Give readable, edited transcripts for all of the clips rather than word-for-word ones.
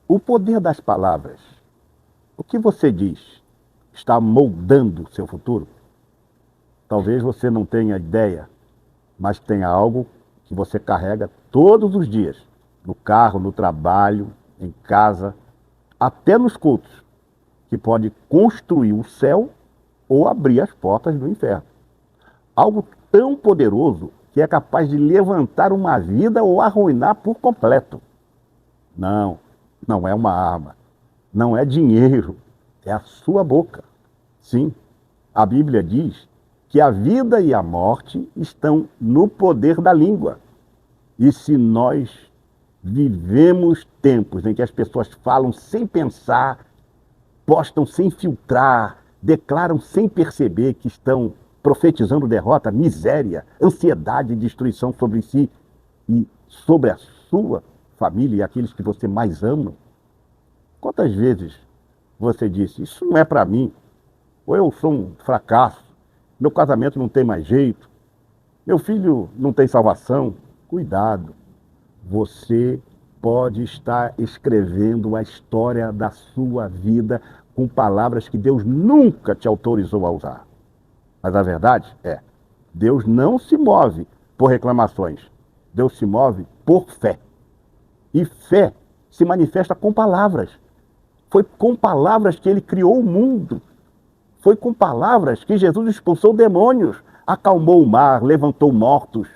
O poder das palavras, o que você diz, está moldando o seu futuro? Talvez você não tenha ideia, mas tenha algo que você carrega todos os dias, no carro, no trabalho, em casa, até nos cultos, que pode construir o céu ou abrir as portas do inferno. Algo tão poderoso que é capaz de levantar uma vida ou arruinar por completo. Não, não é uma arma, não é dinheiro, é a sua boca. Sim, a Bíblia diz que a vida e a morte estão no poder da língua. E se nós vivemos tempos em que as pessoas falam sem pensar, postam sem filtrar, declaram sem perceber que estão profetizando derrota, miséria, ansiedade e destruição sobre si e sobre a sua família e aqueles que você mais ama. Quantas vezes você disse, isso não é para mim, ou eu sou um fracasso, meu casamento não tem mais jeito, meu filho não tem salvação? Cuidado, você pode estar escrevendo a história da sua vida com palavras que Deus nunca te autorizou a usar. Mas a verdade é, Deus não se move por reclamações, Deus se move por fé. E fé se manifesta com palavras. Foi com palavras que ele criou o mundo. Foi com palavras que Jesus expulsou demônios, acalmou o mar, levantou mortos.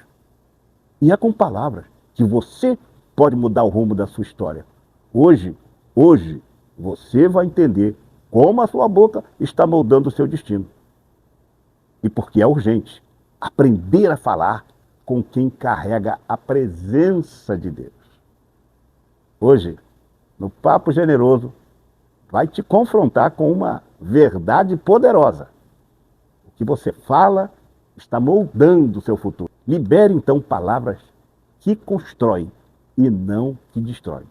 E é com palavras que você pode mudar o rumo da sua história. Hoje, você vai entender como a sua boca está moldando o seu destino. E porque é urgente aprender a falar com quem carrega a presença de Deus. Hoje, no Papo Generoso, vai te confrontar com uma verdade poderosa. O que você fala está moldando o seu futuro. Libere então palavras que constroem e não que destroem.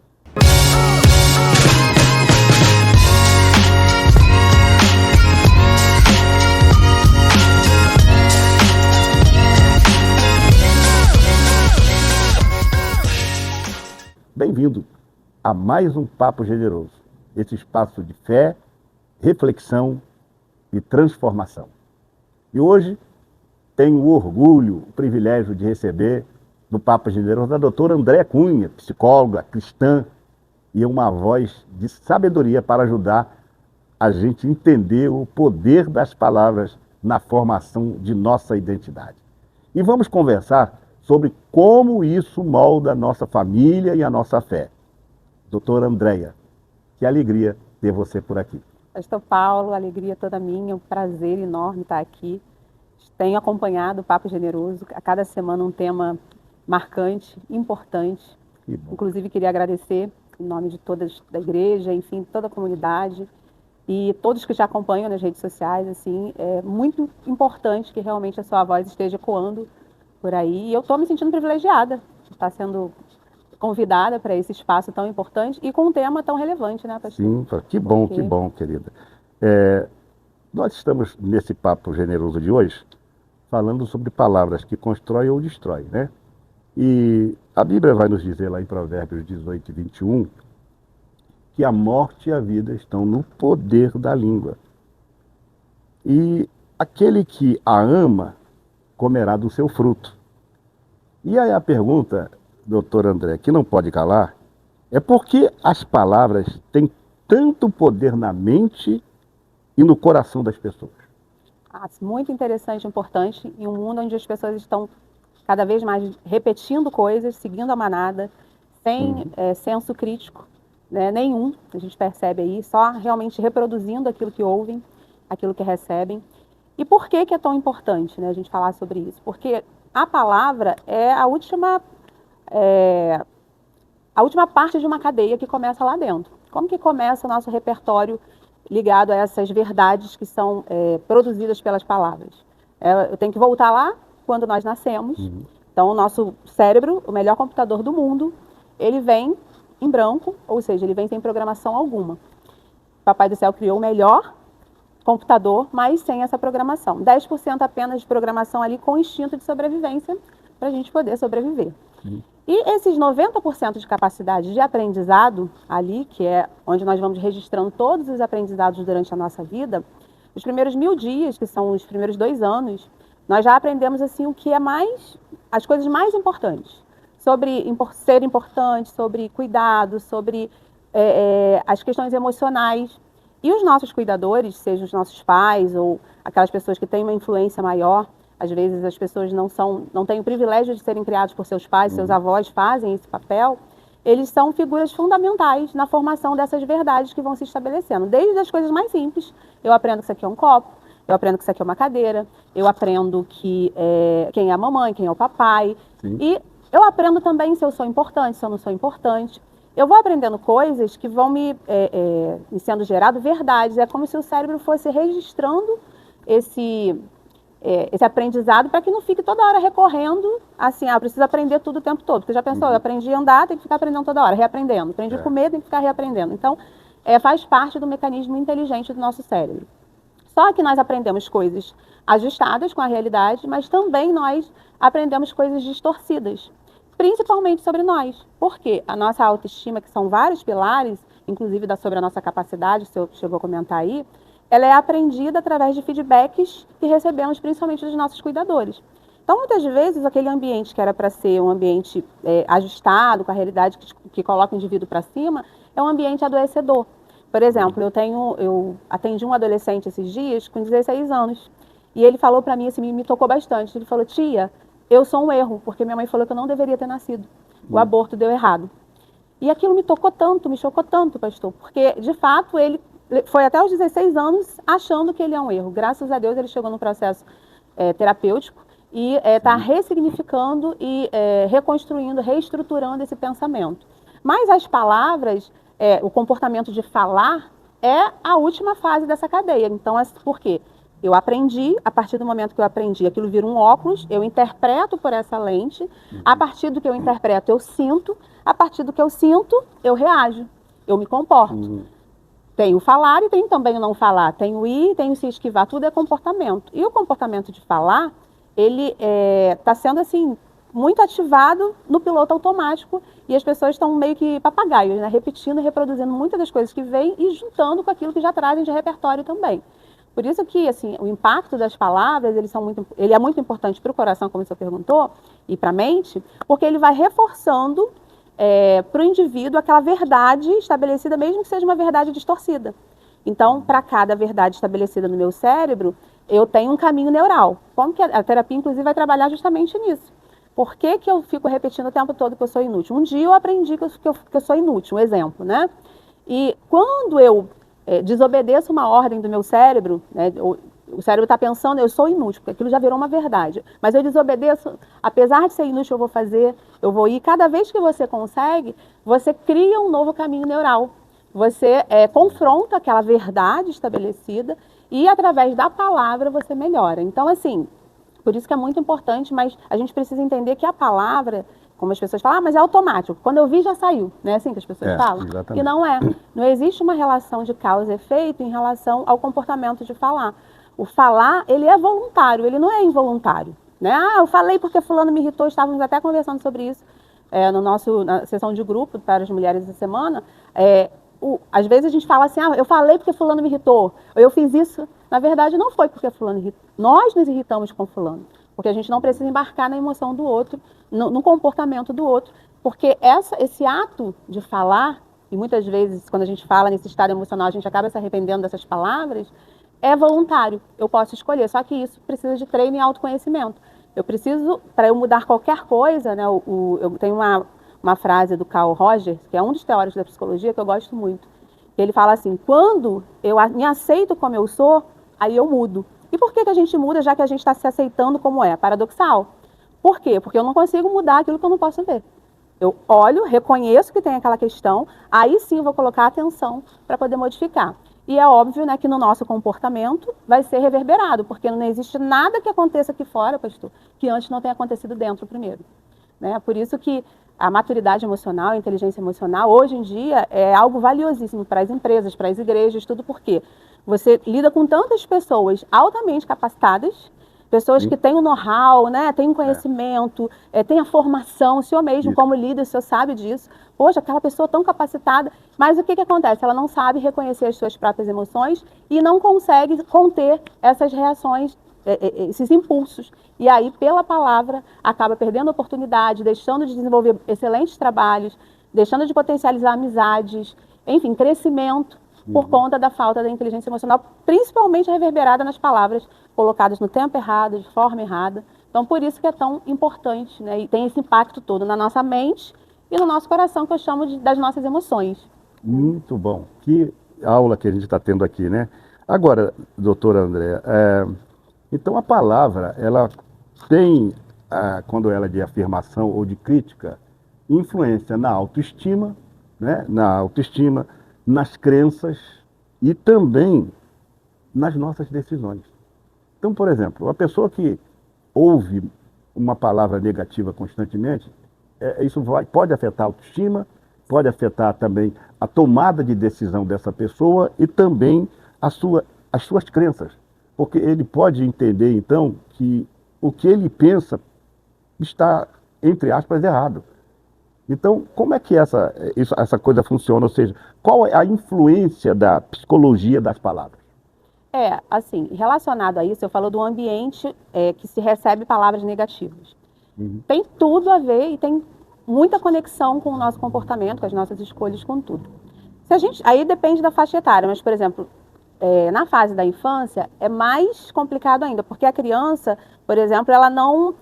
Bem-vindo a mais um Papo Generoso, esse espaço de fé, reflexão e transformação. E hoje tenho o orgulho, o privilégio de receber no Papo Generoso a doutora Andréa Cunha, psicóloga, cristã, e uma voz de sabedoria para ajudar a gente a entender o poder das palavras na formação de nossa identidade. E vamos conversar sobre como isso molda a nossa família e a nossa fé. Doutora Andréa, que alegria ter você por aqui. Pastor Paulo, alegria toda minha, um prazer enorme estar aqui. Tenho acompanhado o Papo Generoso, a cada semana um tema marcante, importante. Inclusive queria agradecer em nome de todas da igreja, enfim, toda a comunidade e todos que já acompanham nas redes sociais. Assim, é muito importante que realmente a sua voz esteja ecoando por aí. E eu estou me sentindo privilegiada de estar sendo convidada para esse espaço tão importante e com um tema tão relevante, né, pastor? Sim, que bom, querida. Nós estamos nesse Papo Generoso de hoje falando sobre palavras que constroem ou destroem, né? E a Bíblia vai nos dizer lá em Provérbios 18 e 21 que a morte e a vida estão no poder da língua. E aquele que a ama comerá do seu fruto. E aí a pergunta, doutor André, que não pode calar, é por que as palavras têm tanto poder na mente e no coração das pessoas? Muito interessante e importante, em um mundo onde as pessoas estão cada vez mais repetindo coisas, seguindo a manada, sem senso crítico, né, nenhum, a gente percebe aí, só realmente reproduzindo aquilo que ouvem, aquilo que recebem. E por que é tão importante, né, a gente falar sobre isso? Porque a palavra é a última parte de uma cadeia que começa lá dentro. Como que começa o nosso repertório ligado a essas verdades que são produzidas pelas palavras? Eu tenho que voltar lá quando nós nascemos. Então, o nosso cérebro, o melhor computador do mundo, ele vem em branco, ou seja, ele vem sem programação alguma. O Papai do Céu criou o melhor computador, mas sem essa programação. 10% apenas de programação ali com instinto de sobrevivência para a gente poder sobreviver. E esses 90% de capacidade de aprendizado ali, que é onde nós vamos registrando todos os aprendizados durante a nossa vida, os primeiros 1000 dias, que são os primeiros 2 anos, nós já aprendemos assim o que é mais, as coisas mais importantes. Sobre ser importante, sobre cuidado, sobre as questões emocionais. E os nossos cuidadores, sejam os nossos pais ou aquelas pessoas que têm uma influência maior, às vezes as pessoas não têm o privilégio de serem criados por seus pais, seus avós fazem esse papel, eles são figuras fundamentais na formação dessas verdades que vão se estabelecendo. Desde as coisas mais simples, eu aprendo que isso aqui é um copo, eu aprendo que isso aqui é uma cadeira, eu aprendo quem é a mamãe, quem é o papai. Sim. E eu aprendo também se eu sou importante, se eu não sou importante. Eu vou aprendendo coisas que vão me sendo gerado verdades. É como se o cérebro fosse registrando esse aprendizado para que não fique toda hora recorrendo, assim, eu preciso aprender tudo o tempo todo. Porque já pensou, eu aprendi a andar, tem que ficar aprendendo toda hora, reaprendendo. Aprendi a comer, tem que ficar reaprendendo. Então, faz parte do mecanismo inteligente do nosso cérebro. Só que nós aprendemos coisas ajustadas com a realidade, mas também nós aprendemos coisas distorcidas, principalmente sobre nós. Por quê? A nossa autoestima, que são vários pilares, inclusive sobre a nossa capacidade, se eu chegou a comentar aí, ela é aprendida através de feedbacks que recebemos principalmente dos nossos cuidadores. Então, muitas vezes, aquele ambiente que era para ser um ambiente ajustado com a realidade que coloca o indivíduo para cima, é um ambiente adoecedor. Por exemplo, eu atendi um adolescente esses dias com 16 anos e ele falou para mim, assim, me tocou bastante. Ele falou: tia, eu sou um erro, porque minha mãe falou que eu não deveria ter nascido. O aborto deu errado. E aquilo me tocou tanto, me chocou tanto, pastor, porque, de fato, ele foi até os 16 anos achando que ele é um erro. Graças a Deus, ele chegou num processo terapêutico e está ressignificando e reconstruindo, reestruturando esse pensamento. Mas as palavras, o comportamento de falar, é a última fase dessa cadeia. Então, por quê? Eu aprendi, a partir do momento que eu aprendi, aquilo vira um óculos, eu interpreto por essa lente, a partir do que eu interpreto, eu sinto, a partir do que eu sinto, eu reajo, eu me comporto. Tem o falar e tem também o não falar, tem o ir, tem o se esquivar, tudo é comportamento. E o comportamento de falar, ele está sendo assim, muito ativado no piloto automático e as pessoas estão meio que papagaios, né? Repetindo e reproduzindo muitas das coisas que vêm e juntando com aquilo que já trazem de repertório também. Por isso que assim, o impacto das palavras, ele é muito importante para o coração, como você perguntou, e para a mente, porque ele vai reforçando para o indivíduo aquela verdade estabelecida, mesmo que seja uma verdade distorcida. Então, para cada verdade estabelecida no meu cérebro, eu tenho um caminho neural. Como que a terapia, inclusive, vai trabalhar justamente nisso. Por que eu fico repetindo o tempo todo que eu sou inútil? Um dia eu aprendi que eu sou inútil, um exemplo, né? E quando eu desobedeço uma ordem do meu cérebro, né, o cérebro está pensando, eu sou inútil, porque aquilo já virou uma verdade. Mas eu desobedeço, apesar de ser inútil, eu vou ir. Cada vez que você consegue, você cria um novo caminho neural. Você confronta aquela verdade estabelecida e, através da palavra, você melhora. Então, assim, por isso que é muito importante, mas a gente precisa entender que a palavra, como as pessoas falam, mas é automático. Quando eu vi, já saiu. Não é assim que as pessoas falam? Exatamente. E não é. Não existe uma relação de causa e efeito em relação ao comportamento de falar. O falar, ele é voluntário, ele não é involuntário. Né? Eu falei porque fulano me irritou, estávamos até conversando sobre isso na sessão de grupo para as mulheres essa semana. Às vezes a gente fala assim, eu falei porque fulano me irritou, ou eu fiz isso. Na verdade, não foi porque fulano irritou. Nós nos irritamos com fulano, porque a gente não precisa embarcar na emoção do outro, no comportamento do outro, porque esse ato de falar, e muitas vezes quando a gente fala nesse estado emocional, a gente acaba se arrependendo dessas palavras, é voluntário, eu posso escolher, só que isso precisa de treino e autoconhecimento. Eu preciso, para eu mudar qualquer coisa, né, eu tenho uma frase do Carl Rogers, que é um dos teóricos da psicologia que eu gosto muito. Ele fala assim, quando eu me aceito como eu sou, aí eu mudo. E por que a gente muda, já que a gente está se aceitando como é? Paradoxal. Por quê? Porque eu não consigo mudar aquilo que eu não posso ver. Eu olho, reconheço que tem aquela questão, aí sim eu vou colocar atenção para poder modificar. E é óbvio, né, que no nosso comportamento vai ser reverberado, porque não existe nada que aconteça aqui fora, pastor, que antes não tenha acontecido dentro primeiro. Né? Por isso que a maturidade emocional, a inteligência emocional, hoje em dia é algo valiosíssimo para as empresas, para as igrejas, tudo porque você lida com tantas pessoas altamente capacitadas, Pessoas que têm o know-how, né? Têm o conhecimento, têm a formação, o senhor mesmo, como líder, o senhor sabe disso. Poxa, aquela pessoa tão capacitada, mas o que acontece? Ela não sabe reconhecer as suas próprias emoções e não consegue conter essas reações, esses impulsos. E aí, pela palavra, acaba perdendo oportunidade, deixando de desenvolver excelentes trabalhos, deixando de potencializar amizades, enfim, crescimento, por conta da falta da inteligência emocional, principalmente reverberada nas palavras colocadas no tempo errado, de forma errada. Então, por isso que é tão importante, né? E tem esse impacto todo na nossa mente e no nosso coração, que eu chamo das nossas emoções. Muito bom. Que aula que a gente está tendo aqui, né? Agora, doutora Andréa, então a palavra, ela tem, quando ela é de afirmação ou de crítica, influência na autoestima, né? Na autoestima, nas crenças e também nas nossas decisões. Então, por exemplo, uma pessoa que ouve uma palavra negativa constantemente, isso pode afetar a autoestima, pode afetar também a tomada de decisão dessa pessoa e também as suas crenças. Porque ele pode entender, então, que o que ele pensa está, entre aspas, errado. Então, como é que essa coisa funciona? Ou seja, qual é a influência da psicologia das palavras? Assim, relacionado a isso, eu falo do ambiente que se recebe palavras negativas. Tem tudo a ver e tem muita conexão com o nosso comportamento, com as nossas escolhas, com tudo. Aí depende da faixa etária, mas, por exemplo, na fase da infância é mais complicado ainda, porque a criança, por exemplo, ela não...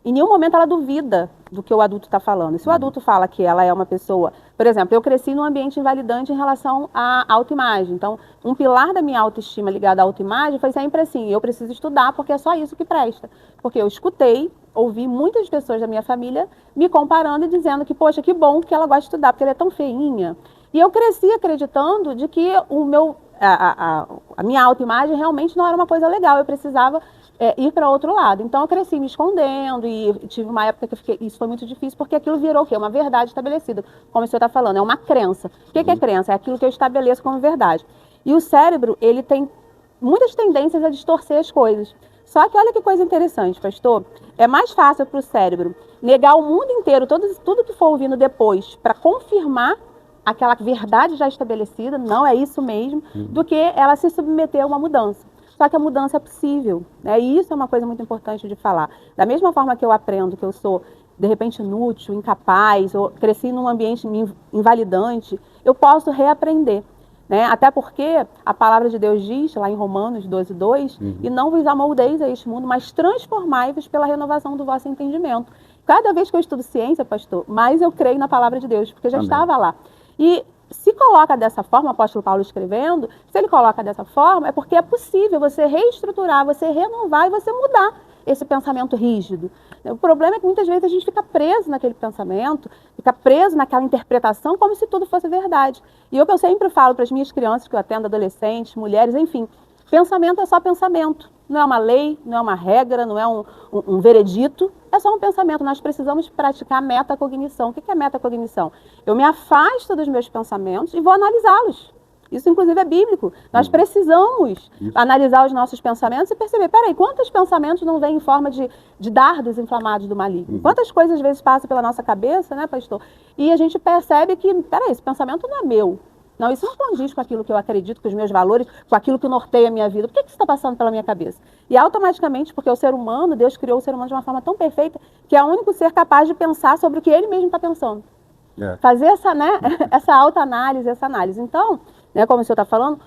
em nenhum momento ela duvida do que o adulto está falando. Se o adulto fala que ela é uma pessoa... Por exemplo, eu cresci num ambiente invalidante em relação à autoimagem. Então, um pilar da minha autoestima ligado à autoimagem foi sempre assim, eu preciso estudar porque é só isso que presta. Porque eu escutei, ouvi muitas pessoas da minha família me comparando e dizendo que, poxa, que bom que ela gosta de estudar, porque ela é tão feinha. E eu cresci acreditando de que a minha autoimagem realmente não era uma coisa legal, eu precisava ir para outro lado. Então eu cresci me escondendo e tive uma época que isso foi muito difícil, porque aquilo virou o quê? Uma verdade estabelecida. Como o senhor está falando, é uma crença. O que é crença? É aquilo que eu estabeleço como verdade. E o cérebro, ele tem muitas tendências a distorcer as coisas. Só que olha que coisa interessante, pastor. É mais fácil para o cérebro negar o mundo inteiro, tudo que for ouvindo depois, para confirmar aquela verdade já estabelecida, não é isso mesmo, do que ela se submeter a uma mudança. Só que a mudança é possível, né? E isso é uma coisa muito importante de falar. Da mesma forma que eu aprendo que eu sou, de repente, inútil, incapaz, ou cresci num ambiente invalidante, eu posso reaprender. Né? Até porque a palavra de Deus diz, lá em Romanos 12:2, e não vos amoldeis a este mundo, mas transformai-vos pela renovação do vosso entendimento. Cada vez que eu estudo ciência, pastor, mais eu creio na palavra de Deus, porque eu já estava lá. E se coloca dessa forma, o apóstolo Paulo escrevendo, se ele coloca dessa forma, é porque é possível você reestruturar, você renovar e você mudar esse pensamento rígido. O problema é que muitas vezes a gente fica preso naquele pensamento, fica preso naquela interpretação como se tudo fosse verdade. E o que eu sempre falo para as minhas crianças, que eu atendo, adolescentes, mulheres, enfim, pensamento é só pensamento. Não é uma lei, não é uma regra, não é um veredito, é só um pensamento. Nós precisamos praticar metacognição. O que é metacognição? Eu me afasto dos meus pensamentos e vou analisá-los. Isso, inclusive, é bíblico. Nós precisamos analisar os nossos pensamentos e perceber, peraí, quantos pensamentos não vêm em forma de dardos inflamados do maligno? Quantas coisas, às vezes, passam pela nossa cabeça, né, pastor? E a gente percebe que, peraí, esse pensamento não é meu. Não, isso não condiz com aquilo que eu acredito, com os meus valores, com aquilo que norteia a minha vida. Por que isso está passando pela minha cabeça? E automaticamente, porque o ser humano, Deus criou o ser humano de uma forma tão perfeita, que é o único ser capaz de pensar sobre o que ele mesmo está pensando. Fazer essa autoanálise, essa análise. Então, né, como o senhor está falando,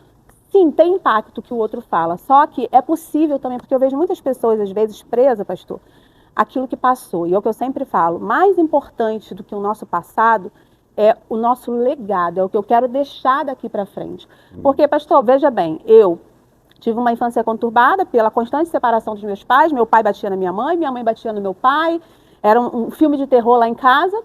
sim, tem impacto que o outro fala. Só que é possível também, porque eu vejo muitas pessoas, às vezes, presas, pastor, aquilo que passou. E é o que eu sempre falo, mais importante do que o nosso passado é o nosso legado, é o que eu quero deixar daqui para frente. Porque, pastor, veja bem, eu tive uma infância conturbada pela constante separação dos meus pais, meu pai batia na minha mãe batia no meu pai, era um filme de terror lá em casa.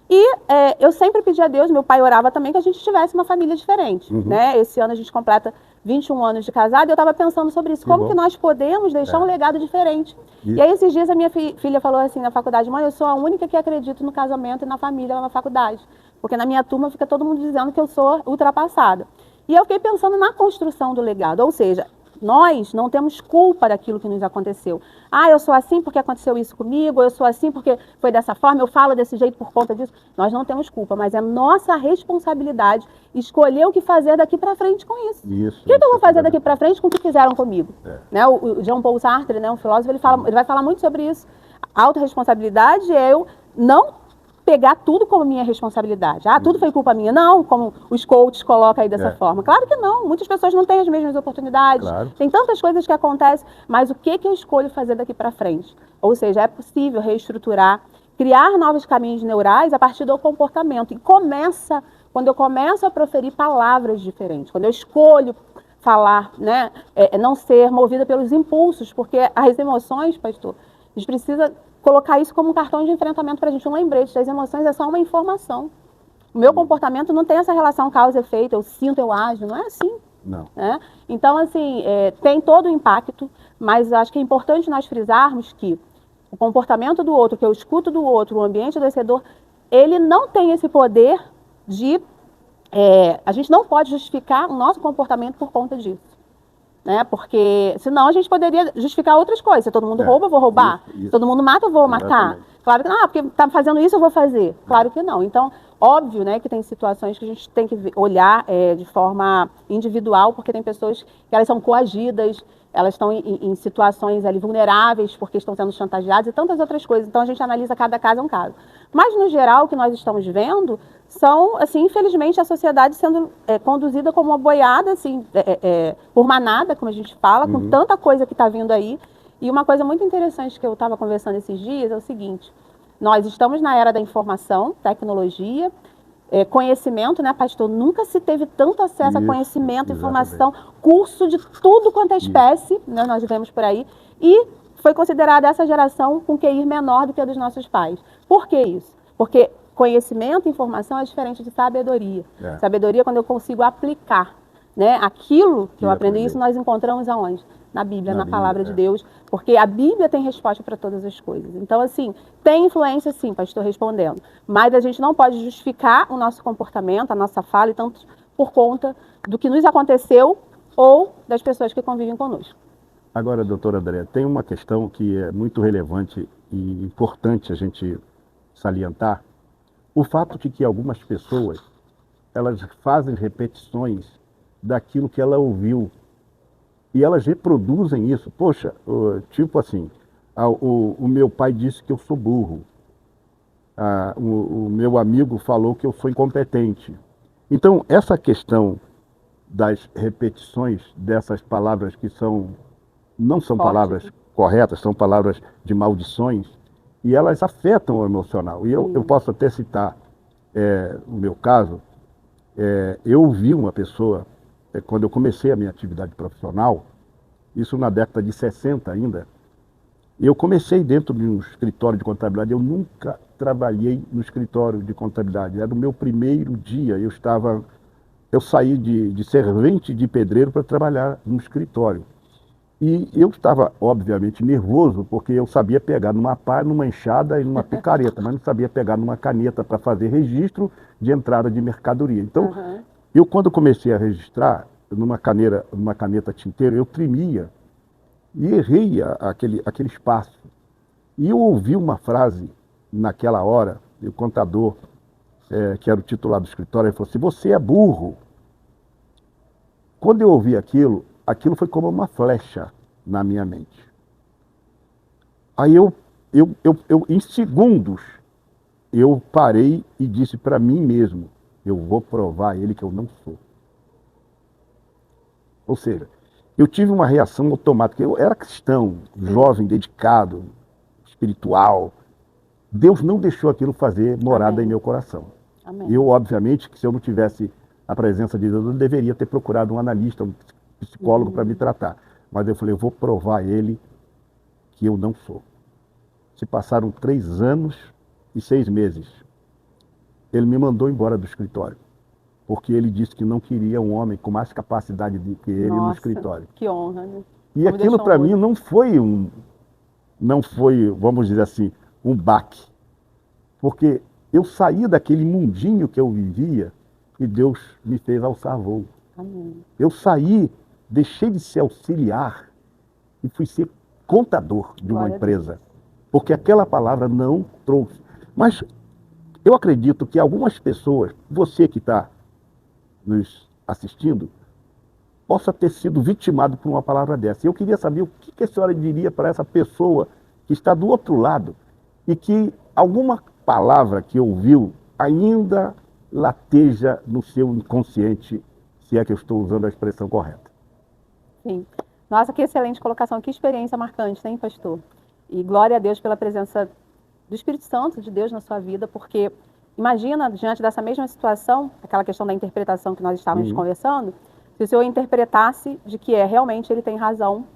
E eu sempre pedi a Deus, meu pai orava também, que a gente tivesse uma família diferente. Né? Esse ano a gente completa 21 anos de casado e eu estava pensando sobre isso. Como que nós podemos deixar um legado diferente? E aí esses dias a minha filha falou assim na faculdade, mãe, eu sou a única que acredito no casamento e na família na faculdade. Porque na minha turma fica todo mundo dizendo que eu sou ultrapassada. E eu fiquei pensando na construção do legado. Ou seja, nós não temos culpa daquilo que nos aconteceu. Ah, eu sou assim porque aconteceu isso comigo, eu sou assim porque foi dessa forma, eu falo desse jeito por conta disso. Nós não temos culpa, mas é nossa responsabilidade escolher o que fazer daqui para frente com isso. O que eu vou fazer daqui para frente com o que fizeram comigo? Né? O Jean Paul Sartre, né, um filósofo, ele vai falar muito sobre isso. A autorresponsabilidade é eu não pegar tudo como minha responsabilidade. Ah, tudo foi culpa minha. Não, como os coaches colocam aí dessa forma. Claro que não. Muitas pessoas não têm as mesmas oportunidades. Claro. Tem tantas coisas que acontecem. Mas o que eu escolho fazer daqui para frente? Ou seja, é possível reestruturar, criar novos caminhos neurais a partir do comportamento. E quando eu começo a proferir palavras diferentes. Quando eu escolho falar, né, não ser movida pelos impulsos. Porque as emoções, pastor, a gente precisa colocar isso como um cartão de enfrentamento para a gente, um lembrete. As emoções é só uma informação. O meu comportamento não tem essa relação causa e efeito, eu sinto, eu ajo, não é assim. Não. Né? Então, assim, tem todo o impacto, mas acho que é importante nós frisarmos que o comportamento do outro, que eu escuto do outro, o ambiente adoecedor, ele não tem esse poder de... a gente não pode justificar o nosso comportamento por conta disso. Né? Porque senão a gente poderia justificar outras coisas. Se todo mundo rouba, eu vou roubar. Isso. Se todo mundo mata, eu vou matar. Claro que não, porque está fazendo isso, eu vou fazer. Claro que não. Então, óbvio, né, que tem situações que a gente tem que olhar de forma individual, porque tem pessoas que elas são coagidas, elas estão em situações ali vulneráveis porque estão sendo chantageadas e tantas outras coisas. Então, a gente analisa cada caso é um caso. Mas, no geral, o que nós estamos vendo são, assim, infelizmente, a sociedade sendo conduzida como uma boiada, assim, por manada, como a gente fala, com tanta coisa que está vindo aí. E uma coisa muito interessante que eu estava conversando esses dias é o seguinte: nós estamos na era da informação, tecnologia, conhecimento, né, pastor? Nunca se teve tanto acesso a conhecimento, informação, curso de tudo quanto é espécie, né, nós vivemos por aí, e foi considerada essa geração com QI menor do que a dos nossos pais. Por que isso? Porque conhecimento, informação é diferente de sabedoria. Sabedoria é quando eu consigo aplicar, né, aquilo que eu aprendi. Isso nós encontramos aonde? Na Bíblia, na palavra de Deus, porque a Bíblia tem resposta para todas as coisas. Então, assim, tem influência sim, pastor, respondendo, mas a gente não pode justificar o nosso comportamento, a nossa fala, e tanto por conta do que nos aconteceu ou das pessoas que convivem conosco. Agora, doutora Andréa, tem uma questão que é muito relevante e importante a gente salientar. O fato de que algumas pessoas, elas fazem repetições daquilo que ela ouviu. E elas reproduzem isso. Poxa, tipo assim, o meu pai disse que eu sou burro. O meu amigo falou que eu sou incompetente. Então, essa questão das repetições dessas palavras que não são palavras corretas, são palavras de maldições, e elas afetam o emocional. E eu posso até citar o meu caso. Eu ouvi uma pessoa, quando eu comecei a minha atividade profissional, isso na década de 60 ainda, eu comecei dentro de um escritório de contabilidade. Eu nunca trabalhei no escritório de contabilidade. Era o meu primeiro dia. Eu saí de servente de pedreiro para trabalhar no escritório. E eu estava, obviamente, nervoso, porque eu sabia pegar numa pá, numa enxada e numa picareta, mas não sabia pegar numa caneta para fazer registro de entrada de mercadoria. Então, eu quando comecei a registrar numa caneta tinteiro, eu tremia e errei aquele espaço. E eu ouvi uma frase naquela hora, e o contador, que era o titular do escritório, ele falou assim: você é burro. Quando eu ouvi aquilo foi como uma flecha na minha mente. Aí eu em segundos, eu parei e disse para mim mesmo: eu vou provar a ele que eu não sou. Ou seja, eu tive uma reação automática. Eu era cristão, jovem, dedicado, espiritual. Deus não deixou aquilo fazer morada em meu coração. Amém. Eu, obviamente, que se eu não tivesse a presença de Deus, eu deveria ter procurado um analista, um psicólogo para me tratar. Mas eu falei: eu vou provar a ele que eu não sou. Se passaram 3 anos e 6 meses. Ele me mandou embora do escritório, porque ele disse que não queria um homem com mais capacidade do que ele no escritório. Que honra, né? E aquilo para mim não foi, vamos dizer assim, um baque. Porque eu saí daquele mundinho que eu vivia e Deus me fez alçar voo. Amém. Eu saí deixei de ser auxiliar e fui ser contador de uma empresa. Porque aquela palavra não trouxe. Mas eu acredito que algumas pessoas, você que está nos assistindo, possa ter sido vitimado por uma palavra dessa. Eu queria saber o que a senhora diria para essa pessoa que está do outro lado e que alguma palavra que ouviu ainda lateja no seu inconsciente, se é que eu estou usando a expressão correta. Sim. Nossa, que excelente colocação, que experiência marcante, né, pastor? E glória a Deus pela presença do Espírito Santo de Deus na sua vida, porque imagina, diante dessa mesma situação, aquela questão da interpretação que nós estávamos conversando, se o senhor interpretasse de que realmente ele tem razão,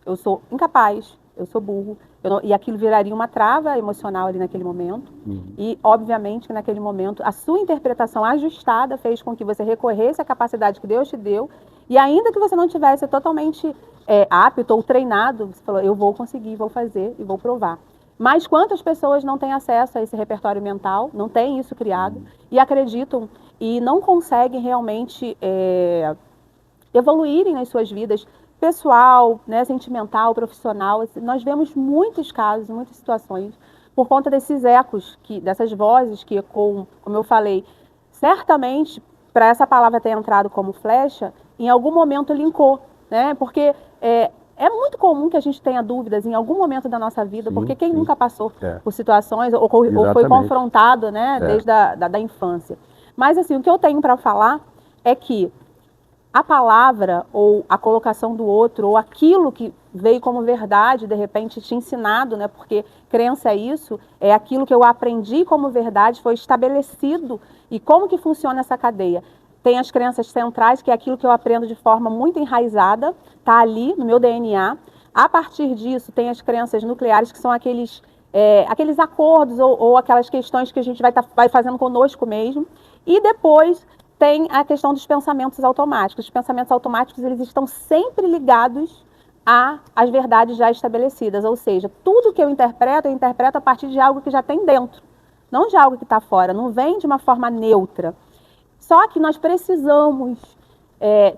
eu sou incapaz, eu sou burro, e aquilo viraria uma trava emocional ali naquele momento. E, obviamente, que naquele momento, a sua interpretação ajustada fez com que você recorresse à capacidade que Deus te deu, e ainda que você não tivesse totalmente apto ou treinado, você falou, eu vou conseguir, vou fazer e vou provar. Mas quantas pessoas não têm acesso a esse repertório mental, não têm isso criado, e acreditam e não conseguem realmente evoluírem nas suas vidas pessoal, né, sentimental, profissional. Nós vemos muitos casos, muitas situações, por conta desses ecos, dessas vozes que, como eu falei, certamente, para essa palavra ter entrado como flecha, em algum momento linkou, né? Porque é muito comum que a gente tenha dúvidas em algum momento da nossa vida, porque quem nunca passou por situações ou foi confrontado, né, desde da infância. Mas, assim, o que eu tenho para falar é que a palavra ou a colocação do outro ou aquilo que veio como verdade, de repente, te ensinado, né? Porque crença é isso, é aquilo que eu aprendi como verdade, foi estabelecido. E como que funciona essa cadeia? Tem as crenças centrais, que é aquilo que eu aprendo de forma muito enraizada, está ali no meu DNA. A partir disso, tem as crenças nucleares, que são aqueles acordos ou aquelas questões que a gente vai fazendo conosco mesmo. E depois tem a questão dos pensamentos automáticos. Os pensamentos automáticos, eles estão sempre ligados às verdades já estabelecidas. Ou seja, tudo que eu interpreto a partir de algo que já tem dentro, não de algo que está fora, não vem de uma forma neutra. Só que nós precisamos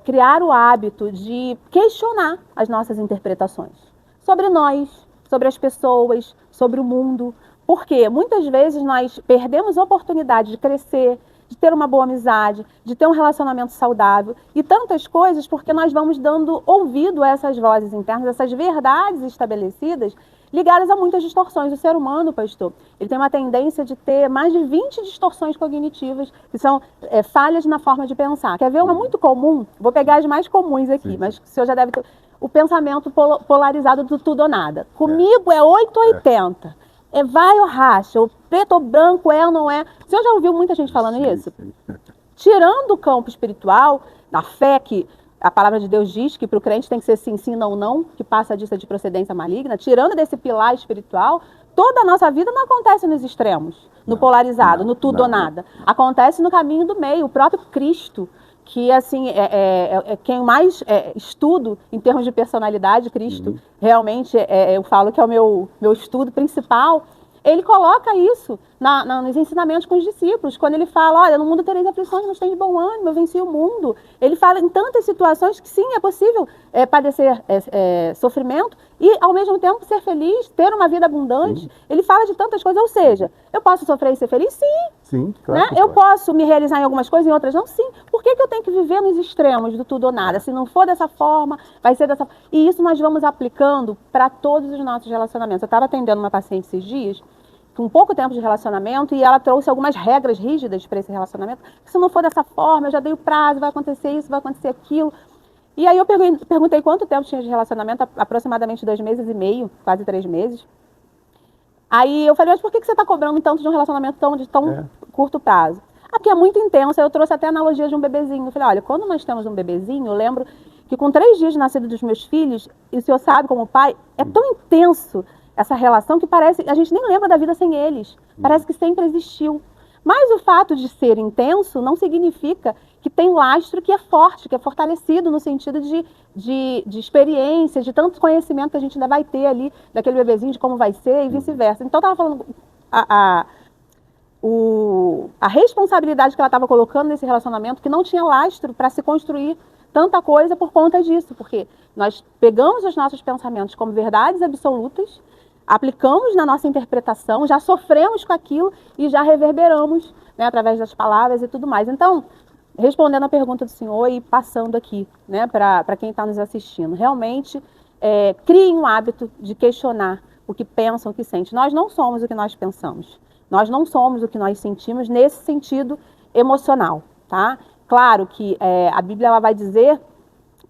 criar o hábito de questionar as nossas interpretações sobre nós, sobre as pessoas, sobre o mundo. Porque muitas vezes nós perdemos a oportunidade de crescer, de ter uma boa amizade, de ter um relacionamento saudável e tantas coisas, porque nós vamos dando ouvido a essas vozes internas, essas verdades estabelecidas, ligadas a muitas distorções. O ser humano, pastor, ele tem uma tendência de ter mais de 20 distorções cognitivas, que são falhas na forma de pensar. Quer ver uma muito comum? Vou pegar as mais comuns aqui, mas o senhor já deve ter. O pensamento polarizado do tudo ou nada. Comigo é 8 ou 80. Vai ou racha, o preto ou branco é ou não é. O senhor já ouviu muita gente falando isso? Tirando o campo espiritual, da fé, que a palavra de Deus diz que para o crente tem que ser sim, sim, não, não, que passa disso de procedência maligna, tirando desse pilar espiritual, toda a nossa vida não acontece nos extremos, no polarizado, no tudo ou nada. Acontece no caminho do meio, o próprio Cristo, que assim é quem mais estudo em termos de personalidade, Cristo, realmente eu falo que é o meu estudo principal. Ele coloca isso nos ensinamentos com os discípulos, quando ele fala, olha, no mundo tereis aflições, mas tem de bom ânimo, eu venci o mundo. Ele fala em tantas situações que sim, é possível padecer sofrimento e, ao mesmo tempo, ser feliz, ter uma vida abundante. Sim. Ele fala de tantas coisas, ou seja, eu posso sofrer e ser feliz? Sim. Sim, claro. Né? Eu posso me realizar em algumas coisas, em outras não? Sim. Por que eu tenho que viver nos extremos do tudo ou nada? Se não for dessa forma, vai ser dessa forma. E isso nós vamos aplicando para todos os nossos relacionamentos. Eu estava atendendo uma paciente esses dias, com pouco tempo de relacionamento, e ela trouxe algumas regras rígidas para esse relacionamento. Se não for dessa forma, eu já dei o prazo, vai acontecer isso, vai acontecer aquilo. E aí eu perguntei quanto tempo tinha de relacionamento, aproximadamente 2 meses e meio, quase 3 meses. Aí eu falei, mas por que você está cobrando tanto de um relacionamento de tão curto prazo? Porque é muito intenso. Eu trouxe até a analogia de um bebezinho. Eu falei, olha, quando nós temos um bebezinho, eu lembro que com 3 dias de nascido dos meus filhos, e o senhor sabe como pai, é tão intenso essa relação que parece, a gente nem lembra da vida sem eles. Parece que sempre existiu. Mas o fato de ser intenso não significa que tem lastro que é forte, que é fortalecido no sentido de experiência, de tanto conhecimento que a gente ainda vai ter ali daquele bebezinho, de como vai ser e vice-versa. Então, eu estava falando a responsabilidade que ela estava colocando nesse relacionamento, que não tinha lastro para se construir tanta coisa por conta disso, porque nós pegamos os nossos pensamentos como verdades absolutas, aplicamos na nossa interpretação, já sofremos com aquilo e já reverberamos, né, através das palavras e tudo mais. Então, respondendo a pergunta do senhor e passando aqui, né, para quem está nos assistindo, realmente criem um hábito de questionar o que pensam, o que sentem. Nós não somos o que nós pensamos, nós não somos o que nós sentimos nesse sentido emocional, tá? Claro que a Bíblia ela vai dizer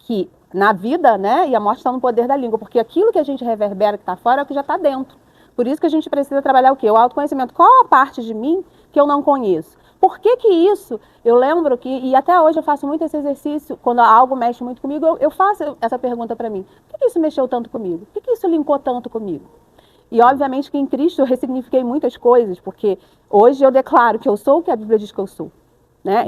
que na vida, né, e a morte está no poder da língua, porque aquilo que a gente reverbera que está fora é o que já está dentro. Por isso que a gente precisa trabalhar o quê? O autoconhecimento. Qual a parte de mim que eu não conheço? Por que que isso? Eu lembro que, e até hoje eu faço muito esse exercício, quando algo mexe muito comigo, eu faço essa pergunta para mim. Por que isso mexeu tanto comigo? Por que isso linkou tanto comigo? E obviamente que em Cristo eu ressignifiquei muitas coisas, porque hoje eu declaro que eu sou o que a Bíblia diz que eu sou. Né?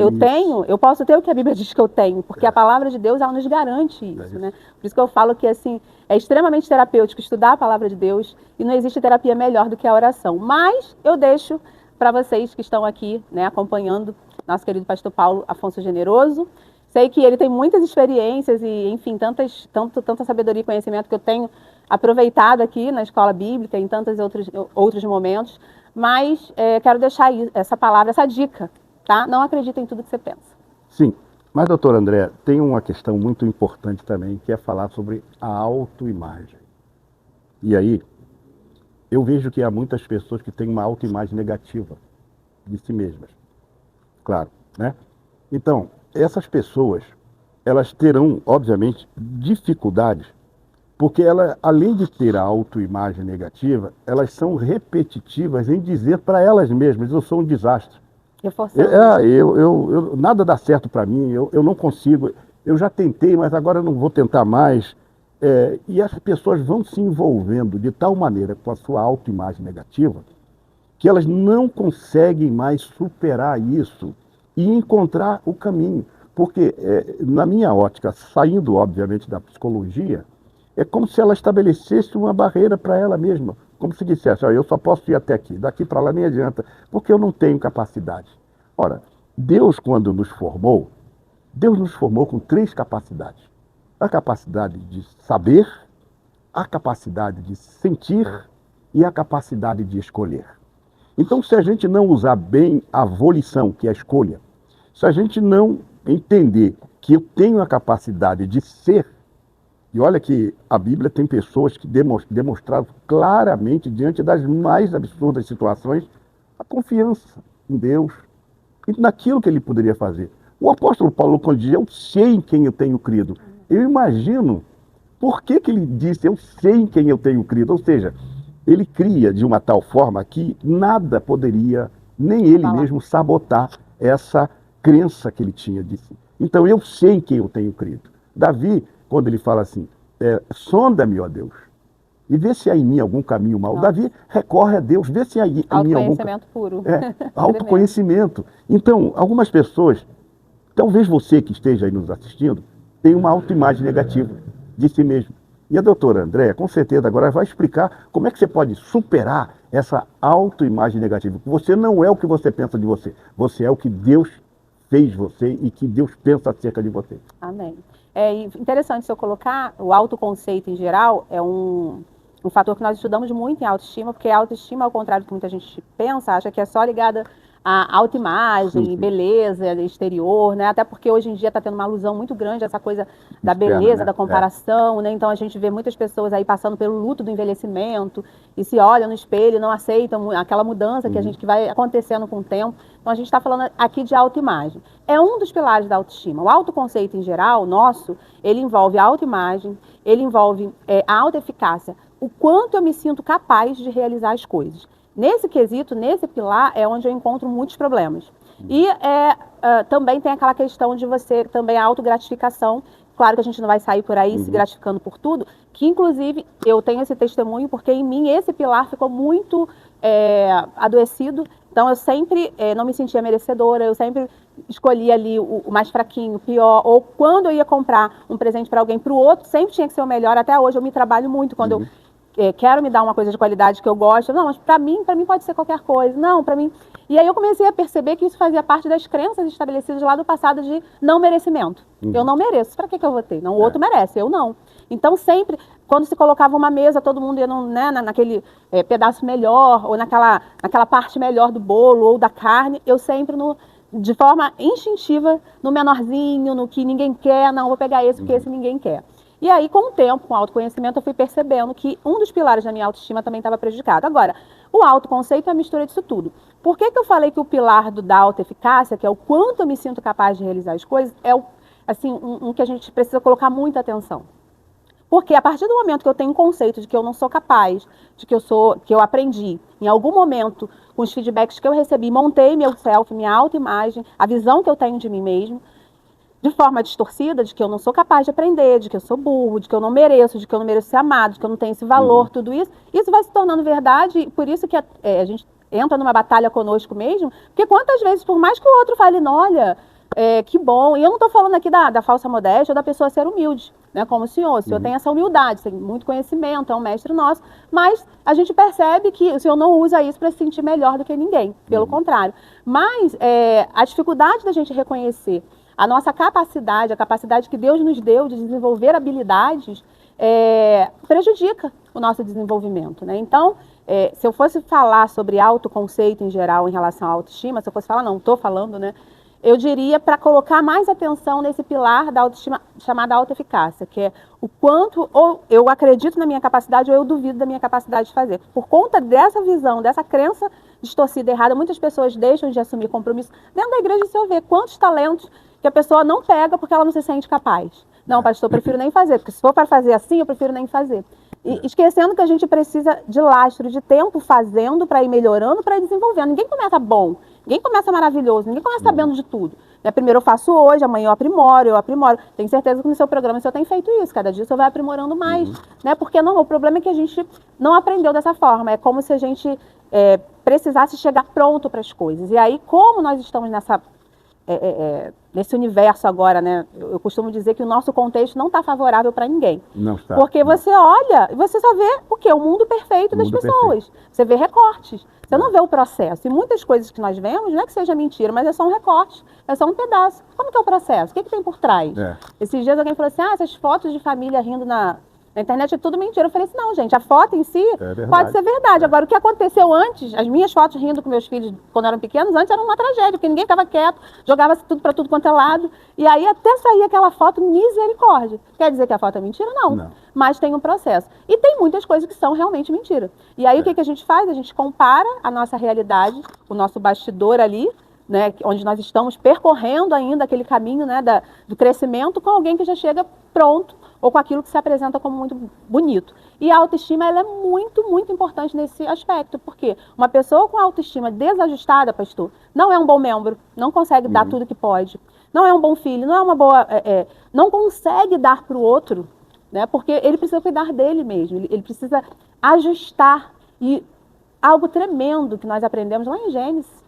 Eu posso ter o que a Bíblia diz que eu tenho, porque a palavra de Deus ela nos garante isso, né? Por isso que eu falo que assim, é extremamente terapêutico estudar a palavra de Deus e não existe terapia melhor do que a oração. Mas eu deixo para vocês que estão aqui, né, acompanhando nosso querido pastor Paulo Afonso Generoso. Sei que ele tem muitas experiências e, enfim, tanta sabedoria e conhecimento que eu tenho aproveitado aqui na escola bíblica, em tantos outros momentos, mas quero deixar essa palavra, essa dica. Tá? Não acredita em tudo que você pensa. Sim, mas doutor André, tem uma questão muito importante também, que é falar sobre a autoimagem. E aí, eu vejo que há muitas pessoas que têm uma autoimagem negativa de si mesmas. Claro, né? Então, essas pessoas, elas terão, obviamente, dificuldades, porque elas, além de ter a autoimagem negativa, elas são repetitivas em dizer para elas mesmas, eu sou um desastre. Nada dá certo para mim, eu não consigo, eu já tentei, mas agora eu não vou tentar mais. E as pessoas vão se envolvendo de tal maneira com a sua autoimagem negativa que elas não conseguem mais superar isso e encontrar o caminho. Porque, na minha ótica, saindo obviamente da psicologia, é como se ela estabelecesse uma barreira para ela mesma. Como se dissesse, eu só posso ir até aqui, daqui para lá nem adianta, porque eu não tenho capacidade. Ora, Deus, quando nos formou, Deus nos formou com 3 capacidades. A capacidade de saber, a capacidade de sentir e a capacidade de escolher. Então, se a gente não usar bem a volição, que é a escolha, se a gente não entender que eu tenho a capacidade de ser, e olha que a Bíblia tem pessoas que demonstraram claramente, diante das mais absurdas situações, a confiança em Deus e naquilo que ele poderia fazer. O apóstolo Paulo, quando diz, eu sei em quem eu tenho crido, eu imagino por que ele disse, eu sei em quem eu tenho crido. Ou seja, ele cria de uma tal forma que nada poderia, nem ele mesmo, sabotar essa crença que ele tinha de si. Então, eu sei em quem eu tenho crido. Davi, quando ele fala assim, sonda-me, ó Deus, e vê se há em mim algum caminho mau. Davi recorre a Deus, vê se há em mim algum... Autoconhecimento puro. Autoconhecimento. Então, algumas pessoas, talvez você que esteja aí nos assistindo, tenha uma autoimagem negativa de si mesmo. E a doutora Andréa, com certeza, agora vai explicar como é que você pode superar essa autoimagem negativa. Você não é o que você pensa de você. Você é o que Deus fez você e que Deus pensa acerca de você. Amém. É interessante se eu colocar, o autoconceito em geral é um fator que nós estudamos muito em autoestima, porque a autoestima, ao contrário do que muita gente pensa, acha que é só ligada à autoimagem, beleza exterior, né? Até porque hoje em dia está tendo uma alusão muito grande essa coisa da beleza, né? Da comparação, né? Então a gente vê muitas pessoas aí passando pelo luto do envelhecimento e se olham no espelho e não aceitam aquela mudança que vai acontecendo com o tempo. Então a gente está falando aqui de autoimagem. É um dos pilares da autoestima. O autoconceito em geral, nosso, ele envolve a autoimagem, ele envolve a autoeficácia, o quanto eu me sinto capaz de realizar as coisas. Nesse quesito, nesse pilar, é onde eu encontro muitos problemas. E também tem aquela questão de você, também a autogratificação. Claro que a gente não vai sair por aí se gratificando por tudo, que inclusive eu tenho esse testemunho, porque em mim esse pilar ficou muito adoecido. Então eu sempre não me sentia merecedora, eu sempre escolhia ali o mais fraquinho, o pior, ou quando eu ia comprar um presente para alguém, para o outro, sempre tinha que ser o melhor. Até hoje eu me trabalho muito quando eu quero me dar uma coisa de qualidade que eu gosto. Não, mas para mim pode ser qualquer coisa. Não, para mim... E aí eu comecei a perceber que isso fazia parte das crenças estabelecidas lá do passado de não merecimento. Eu não mereço. Para que eu vou ter? Não, o outro merece, eu não. Então sempre, quando se colocava uma mesa, todo mundo ia naquele pedaço melhor, ou naquela parte melhor do bolo ou da carne, eu sempre de forma instintiva, no menorzinho, no que ninguém quer, não, vou pegar esse porque esse ninguém quer. E aí, com o tempo, com o autoconhecimento, eu fui percebendo que um dos pilares da minha autoestima também estava prejudicado. Agora, o autoconceito é a mistura disso tudo. Por que eu falei que o pilar da autoeficácia, que é o quanto eu me sinto capaz de realizar as coisas, é um que a gente precisa colocar muita atenção? Porque a partir do momento que eu tenho um conceito de que eu não sou capaz, de que eu aprendi, em algum momento, com os feedbacks que eu recebi, montei meu self, minha autoimagem, a visão que eu tenho de mim mesmo, de forma distorcida, de que eu não sou capaz de aprender, de que eu sou burro, de que eu não mereço ser amado, de que eu não tenho esse valor, tudo isso vai se tornando verdade, e por isso que a gente entra numa batalha conosco mesmo, porque quantas vezes, por mais que o outro fale, olha, que bom, e eu não estou falando aqui da falsa modéstia ou da pessoa ser humilde, né, como o senhor tem essa humildade, tem muito conhecimento, é um mestre nosso, mas a gente percebe que o senhor não usa isso para se sentir melhor do que ninguém, pelo contrário. Mas a dificuldade da gente reconhecer a nossa capacidade, a capacidade que Deus nos deu de desenvolver habilidades, prejudica o nosso desenvolvimento, né? Então, se eu fosse falar sobre autoconceito em geral em relação à autoestima, se eu fosse falar, não estou falando, né? Eu diria para colocar mais atenção nesse pilar da autoestima chamada autoeficácia, que é o quanto ou eu acredito na minha capacidade ou eu duvido da minha capacidade de fazer. Por conta dessa visão, dessa crença distorcida errada, muitas pessoas deixam de assumir compromisso. Dentro da igreja você vê quantos talentos que a pessoa não pega porque ela não se sente capaz. Não, pastor, eu prefiro nem fazer, porque se for para fazer assim, eu prefiro nem fazer. E esquecendo que a gente precisa de lastro, de tempo fazendo para ir melhorando, para ir desenvolvendo. Ninguém começa bom, ninguém começa maravilhoso, ninguém começa sabendo de tudo. Primeiro eu faço hoje, amanhã eu aprimoro. Tenho certeza que no seu programa você tem feito isso, cada dia você vai aprimorando mais. Né? Porque não, o problema é que a gente não aprendeu dessa forma, é como se a gente precisasse chegar pronto para as coisas. E aí, como nós estamos nesse universo agora, né? Eu costumo dizer que o nosso contexto não está favorável para ninguém. Não está. Porque você olha e você só vê o quê? O mundo perfeito das pessoas. Perfeito. Você vê recortes. Você não vê o processo. E muitas coisas que nós vemos, não é que seja mentira, mas é só um recorte, é só um pedaço. Como que é o processo? O que tem por trás? Esses dias alguém falou assim, essas fotos de família rindo na internet é tudo mentira. Eu falei assim, não, gente, a foto em si pode ser verdade. Agora, o que aconteceu antes, as minhas fotos rindo com meus filhos quando eram pequenos, antes era uma tragédia, porque ninguém ficava quieto, jogava tudo para tudo quanto é lado. E aí até sair aquela foto, misericórdia. Quer dizer que a foto é mentira? Não. Mas tem um processo. E tem muitas coisas que são realmente mentira. E aí o que a gente faz? A gente compara a nossa realidade, o nosso bastidor ali, né, onde nós estamos percorrendo ainda aquele caminho, né, do crescimento, com alguém que já chega pronto, ou com aquilo que se apresenta como muito bonito. E a autoestima ela é muito, muito importante nesse aspecto, porque uma pessoa com autoestima desajustada, pastor, não é um bom membro, não consegue dar tudo que pode, não é um bom filho, não é uma boa, não consegue dar para o outro, né, porque ele precisa cuidar dele mesmo, ele precisa ajustar. E algo tremendo que nós aprendemos lá em Gênesis,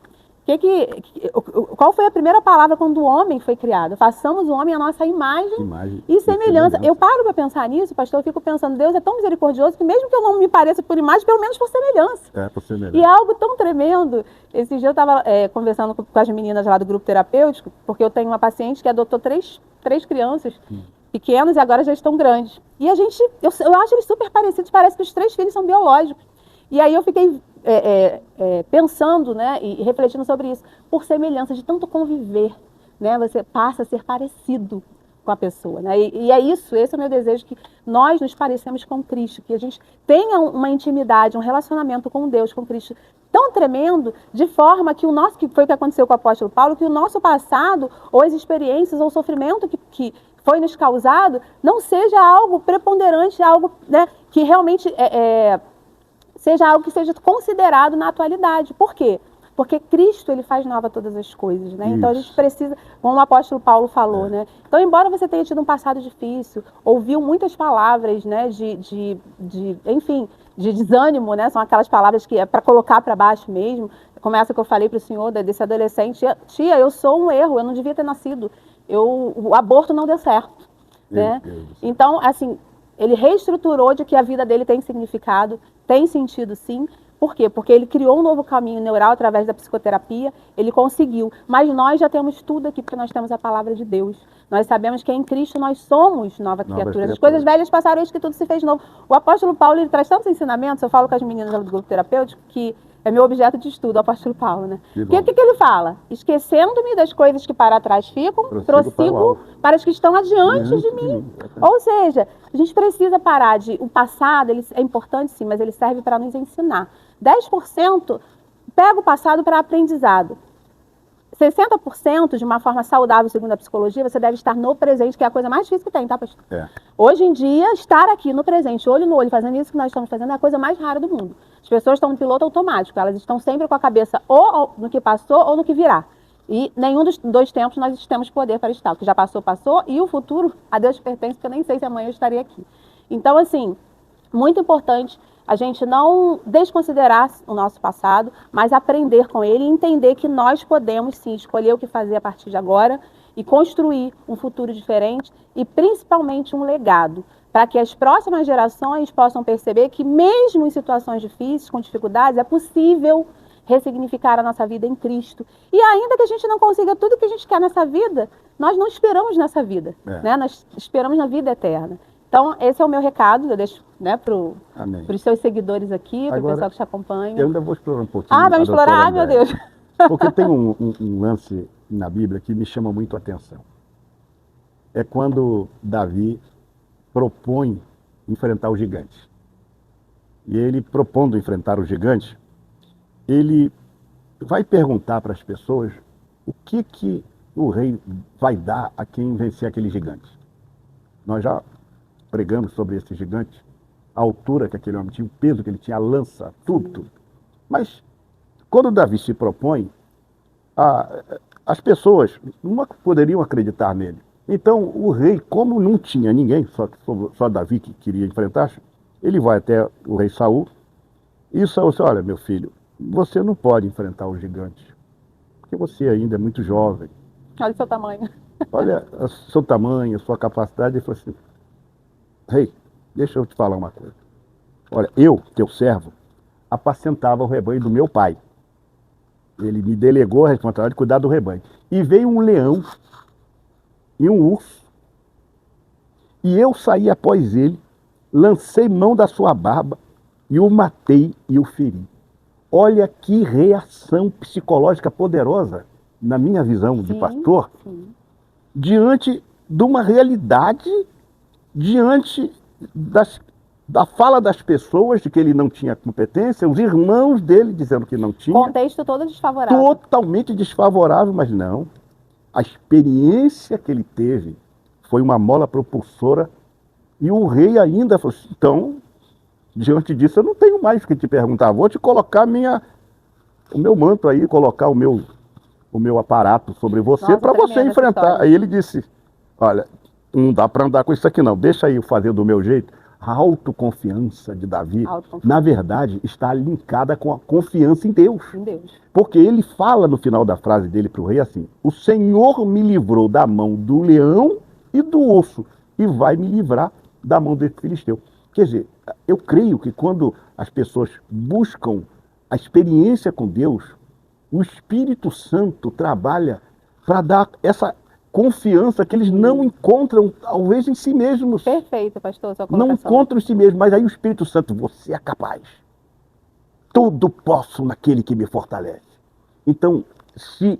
qual foi a primeira palavra quando o homem foi criado? Façamos o homem a nossa imagem e semelhança. Eu paro para pensar nisso, pastor, eu fico pensando, Deus é tão misericordioso que mesmo que eu não me pareça por imagem, pelo menos por semelhança. Por semelhança. E é algo tão tremendo. Esse dia eu estava conversando com as meninas lá do grupo terapêutico, porque eu tenho uma paciente que adotou três crianças pequenas e agora já estão grandes. E eu acho eles super parecidos, parece que os 3 filhos são biológicos. E aí eu fiquei pensando, né, e refletindo sobre isso, por semelhança de tanto conviver, né, você passa a ser parecido com a pessoa, né, e é isso, esse é o meu desejo, que nós nos parecemos com Cristo, que a gente tenha uma intimidade, um relacionamento com Deus, com Cristo, tão tremendo, de forma que que foi o que aconteceu com o apóstolo Paulo, que o nosso passado, ou as experiências, ou o sofrimento que foi nos causado, não seja algo preponderante, algo, né, que realmente seja algo que seja considerado na atualidade. Por quê? Porque Cristo, ele faz nova todas as coisas, né? Então a gente precisa, como o apóstolo Paulo falou, né? Então, embora você tenha tido um passado difícil, ouviu muitas palavras, né, enfim, de desânimo, né? São aquelas palavras que é para colocar para baixo mesmo. Como essa que eu falei para o senhor, desse adolescente, tia, eu sou um erro, eu não devia ter nascido. O aborto não deu certo, né? Então, assim, Ele reestruturou de que a vida dele tem significado, tem sentido sim. Por quê? Porque ele criou um novo caminho neural através da psicoterapia, ele conseguiu. Mas nós já temos tudo aqui, porque nós temos a palavra de Deus. Nós sabemos que em Cristo nós somos nova criatura. As coisas velhas passaram, eis que tudo se fez novo. O apóstolo Paulo, ele traz tantos ensinamentos, eu falo com as meninas do grupo terapêutico, que é meu objeto de estudo, o apóstolo Paulo, né? Porque o que ele fala? Esquecendo-me das coisas que para trás ficam, prossigo para as que estão adiante de mim. Ou seja, a gente precisa parar de... O passado, ele é importante sim, mas ele serve para nos ensinar. 10% pega o passado para aprendizado. 60% de uma forma saudável, segundo a psicologia, você deve estar no presente, que é a coisa mais difícil que tem, tá, pastor? Hoje em dia, estar aqui no presente, olho no olho, fazendo isso que nós estamos fazendo, é a coisa mais rara do mundo. As pessoas estão no piloto automático, elas estão sempre com a cabeça ou no que passou ou no que virá. E nenhum dos dois tempos nós temos poder para estar. O que já passou, passou, e o futuro, a Deus pertence, porque eu nem sei se amanhã eu estaria aqui. Então, assim, muito importante a gente não desconsiderar o nosso passado, mas aprender com ele e entender que nós podemos sim escolher o que fazer a partir de agora e construir um futuro diferente e principalmente um legado, para que as próximas gerações possam perceber que mesmo em situações difíceis, com dificuldades, é possível ressignificar a nossa vida em Cristo. E ainda que a gente não consiga tudo que a gente quer nessa vida, nós não esperamos nessa vida, né? Nós esperamos na vida eterna. Então, esse é o meu recado, eu deixo, né, para os seus seguidores aqui, para o pessoal que te acompanha. Eu ainda vou explorar um pouquinho. Vamos explorar? Meu Deus! Porque tem um lance na Bíblia que me chama muito a atenção. É quando Davi propõe enfrentar o gigante. E ele, propondo enfrentar o gigante, ele vai perguntar para as pessoas o que o rei vai dar a quem vencer aquele gigante. Nós já pregamos sobre esse gigante, a altura que aquele homem tinha, o peso que ele tinha, a lança, tudo. Mas quando Davi se propõe, as pessoas não poderiam acreditar nele. Então o rei, como não tinha ninguém, só Davi que queria enfrentar, ele vai até o rei Saul e Saul disse: olha, meu filho, você não pode enfrentar o gigante, porque você ainda é muito jovem. Olha o seu tamanho. Olha o seu tamanho, a sua capacidade. Ele falou assim: rei, deixa eu te falar uma coisa. Olha, eu, teu servo, apacentava o rebanho do meu pai. Ele me delegou a responsabilidade de cuidar do rebanho. E veio um leão e um urso, e eu saí após ele, lancei mão da sua barba, e o matei e o feri. Olha que reação psicológica poderosa, na minha visão de pastor, diante de uma realidade, diante da fala das pessoas de que ele não tinha competência, os irmãos dele dizendo que não tinha. Contexto todo desfavorável. Totalmente desfavorável, mas não. A experiência que ele teve foi uma mola propulsora, e o rei ainda falou assim: então, diante disso, eu não tenho mais o que te perguntar, vou te colocar o meu manto aí, colocar o meu aparato sobre você para você enfrentar. Aí ele disse: olha, não dá para andar com isso aqui não, deixa aí eu fazer do meu jeito. A autoconfiança de Davi, na verdade, está linkada com a confiança em Deus. Porque ele fala no final da frase dele para o rei assim: o Senhor me livrou da mão do leão e do urso, e vai me livrar da mão desse filisteu. Quer dizer, eu creio que quando as pessoas buscam a experiência com Deus, o Espírito Santo trabalha para dar essa confiança que eles não encontram, talvez, em si mesmos. Perfeito, pastor, sua colocação. Não encontram em si mesmos, mas aí o Espírito Santo: você é capaz. Tudo posso naquele que me fortalece. Então, se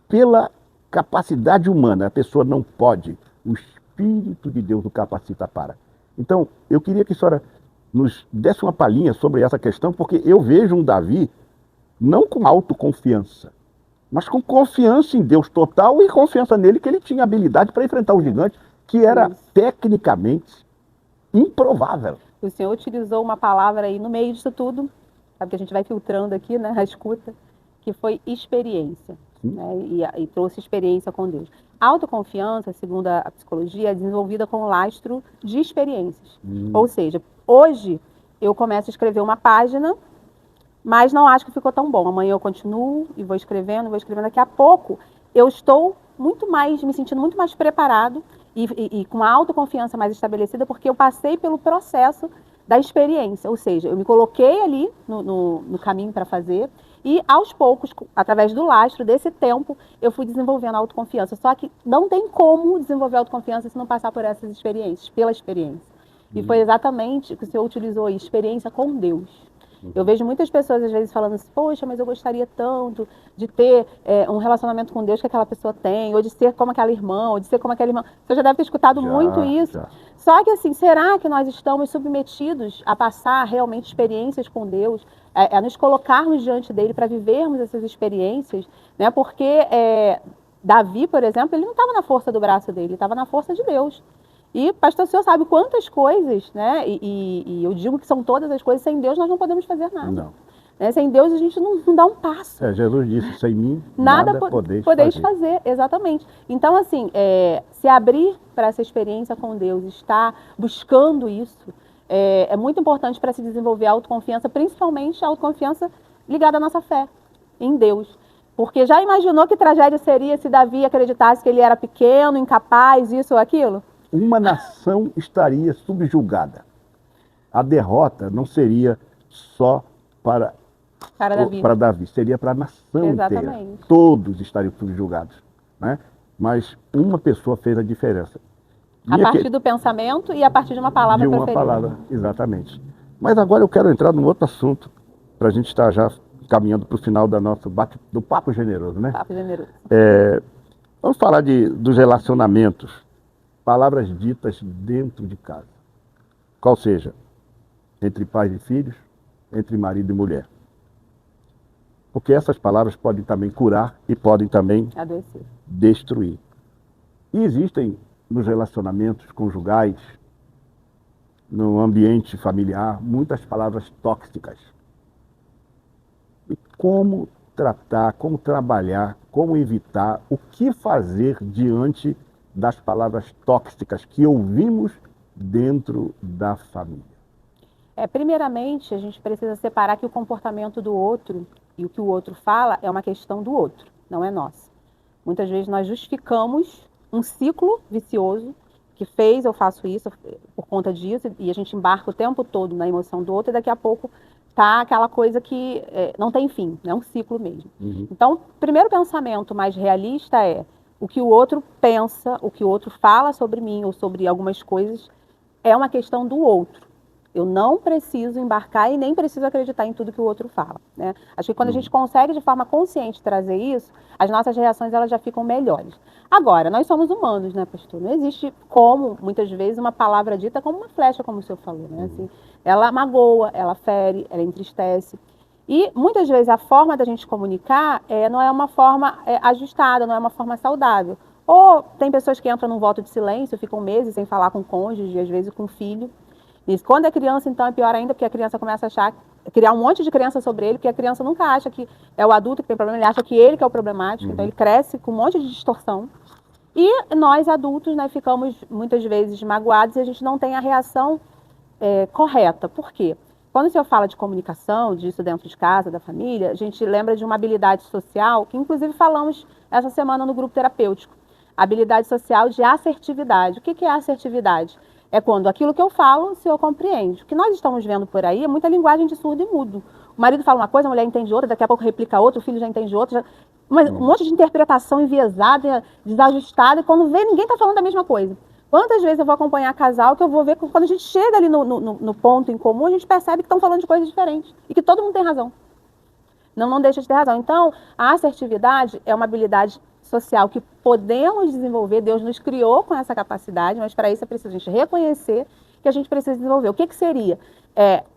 pela capacidade humana a pessoa não pode, o Espírito de Deus o capacita para. Então, eu queria que a senhora nos desse uma palhinha sobre essa questão, porque eu vejo um Davi não com autoconfiança, mas com confiança em Deus total e confiança nele que ele tinha habilidade para enfrentar o gigante, que era tecnicamente improvável. O senhor utilizou uma palavra aí no meio disso tudo, sabe que a gente vai filtrando aqui, né, a escuta, que foi experiência, né, e trouxe experiência com Deus. A autoconfiança, segundo a psicologia, é desenvolvida com o lastro de experiências. Ou seja, hoje eu começo a escrever uma página, mas não acho que ficou tão bom. Amanhã eu continuo e vou escrevendo. Daqui a pouco eu estou me sentindo muito mais preparado e com a autoconfiança mais estabelecida, porque eu passei pelo processo da experiência, ou seja, eu me coloquei ali no caminho para fazer e aos poucos, através do lastro desse tempo, eu fui desenvolvendo a autoconfiança. Só que não tem como desenvolver a autoconfiança se não passar por essas experiências, pela experiência. E foi exatamente o que o senhor utilizou aí, experiência com Deus. Eu vejo muitas pessoas às vezes falando assim, poxa, mas eu gostaria tanto de ter um relacionamento com Deus que aquela pessoa tem, ou de ser como aquela irmã, ou de ser como aquela irmã. Você já deve ter escutado muito isso. Já. Só que assim, será que nós estamos submetidos a passar realmente experiências com Deus, a nos colocarmos diante dele para vivermos essas experiências, né? Porque Davi, por exemplo, ele não estava na força do braço dele, ele estava na força de Deus. E, pastor, o senhor sabe quantas coisas, né? E eu digo que são todas as coisas, sem Deus nós não podemos fazer nada. Não. Né? Sem Deus a gente não dá um passo. Jesus disse, sem mim nada podeis fazer. Exatamente. Então, assim, se abrir para essa experiência com Deus, estar buscando isso, é muito importante para se desenvolver a autoconfiança, principalmente a autoconfiança ligada à nossa fé em Deus. Porque já imaginou que tragédia seria se Davi acreditasse que ele era pequeno, incapaz, isso ou aquilo? Uma nação estaria subjugada. A derrota não seria só para Davi, seria para a nação inteira. Todos estariam subjugados, né? Mas uma pessoa fez a diferença. A partir do pensamento e a partir de uma palavra preferida. De uma palavra, exatamente. Mas agora eu quero entrar num outro assunto, para a gente estar já caminhando para o final do Papo Generoso, né? Papo Generoso. Vamos falar dos relacionamentos. Palavras ditas dentro de casa. Qual seja, entre pais e filhos, entre marido e mulher. Porque essas palavras podem também curar e podem também destruir. E existem nos relacionamentos conjugais, no ambiente familiar, muitas palavras tóxicas. E como tratar, como trabalhar, como evitar, o que fazer diante das palavras tóxicas que ouvimos dentro da família? Primeiramente, a gente precisa separar que o comportamento do outro e o que o outro fala é uma questão do outro, não é nossa. Muitas vezes nós justificamos um ciclo vicioso que fez, eu faço isso por conta disso, e a gente embarca o tempo todo na emoção do outro e daqui a pouco tá aquela coisa que não tem fim, é um ciclo mesmo. Então, o primeiro pensamento mais realista é o que o outro pensa, o que o outro fala sobre mim ou sobre algumas coisas é uma questão do outro. Eu não preciso embarcar e nem preciso acreditar em tudo que o outro fala, né? Acho que quando a gente consegue de forma consciente trazer isso, as nossas reações elas já ficam melhores. Agora, nós somos humanos, né, pastor? Não existe como, muitas vezes, uma palavra dita como uma flecha, como o senhor falou, né? Assim, ela magoa, ela fere, ela entristece. E muitas vezes a forma da gente comunicar não é uma forma ajustada, não é uma forma saudável. Ou tem pessoas que entram num voto de silêncio, ficam meses sem falar com o cônjuge, às vezes com o filho. E quando é criança, então, é pior ainda, porque a criança começa a criar um monte de crença sobre ele, porque a criança nunca acha que é o adulto que tem problema, ele acha que ele que é o problemático, então ele cresce com um monte de distorção. E nós, adultos, né, ficamos muitas vezes magoados e a gente não tem a reação correta. Por quê? Quando o senhor fala de comunicação, disso dentro de casa, da família, a gente lembra de uma habilidade social, que inclusive falamos essa semana no grupo terapêutico. A habilidade social de assertividade. O que é assertividade? É quando aquilo que eu falo, o senhor compreende. O que nós estamos vendo por aí é muita linguagem de surdo e mudo. O marido fala uma coisa, a mulher entende outra, daqui a pouco replica outra, o filho já entende outra. Um monte de interpretação enviesada, desajustada, e quando vê, ninguém está falando a mesma coisa. Quantas vezes eu vou acompanhar casal que eu vou ver que quando a gente chega ali no ponto em comum, a gente percebe que estão falando de coisas diferentes e que todo mundo tem razão. Não deixa de ter razão. Então, a assertividade é uma habilidade social que podemos desenvolver, Deus nos criou com essa capacidade, mas para isso é preciso a gente reconhecer que a gente precisa desenvolver. O que seria?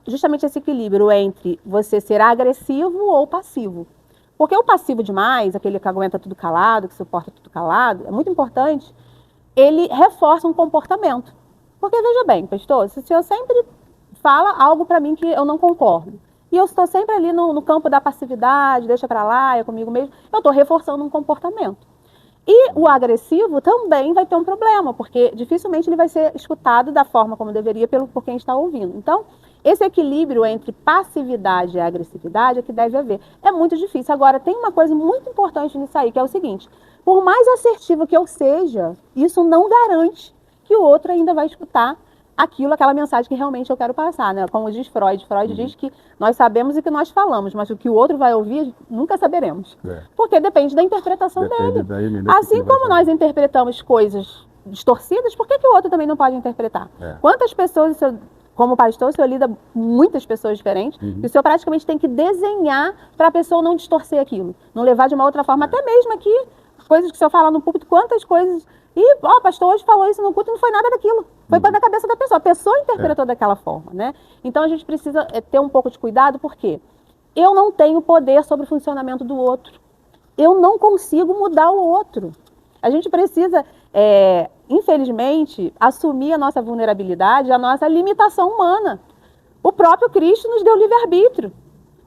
Justamente esse equilíbrio entre você ser agressivo ou passivo. Porque o passivo demais, aquele que aguenta tudo calado, que suporta tudo calado, é muito importante, ele reforça um comportamento. Porque veja bem, pastor, se o senhor sempre fala algo para mim que eu não concordo, e eu estou sempre ali no campo da passividade, deixa para lá, é comigo mesmo, eu estou reforçando um comportamento. E o agressivo também vai ter um problema, porque dificilmente ele vai ser escutado da forma como deveria por quem está ouvindo. Então, esse equilíbrio entre passividade e agressividade é que deve haver. É muito difícil. Agora, tem uma coisa muito importante nisso aí, que é o seguinte: por mais assertivo que eu seja, isso não garante que o outro ainda vai escutar aquela mensagem que realmente eu quero passar, né? Como diz Freud, diz que nós sabemos o que nós falamos, mas o que o outro vai ouvir, nunca saberemos. Porque depende da interpretação dele. Assim como nós interpretamos coisas distorcidas, por que o outro também não pode interpretar? Quantas pessoas, como pastor, o senhor lida muitas pessoas diferentes, e o senhor praticamente tem que desenhar para a pessoa não distorcer aquilo, não levar de uma outra forma, até mesmo aqui, coisas que o senhor fala no púlpito, quantas coisas... E, pastor, hoje falou isso no culto, não foi nada daquilo. Foi para a cabeça da pessoa. A pessoa interpretou daquela forma, né? Então, a gente precisa ter um pouco de cuidado, porque eu não tenho poder sobre o funcionamento do outro. Eu não consigo mudar o outro. A gente precisa, infelizmente, assumir a nossa vulnerabilidade, a nossa limitação humana. O próprio Cristo nos deu livre-arbítrio.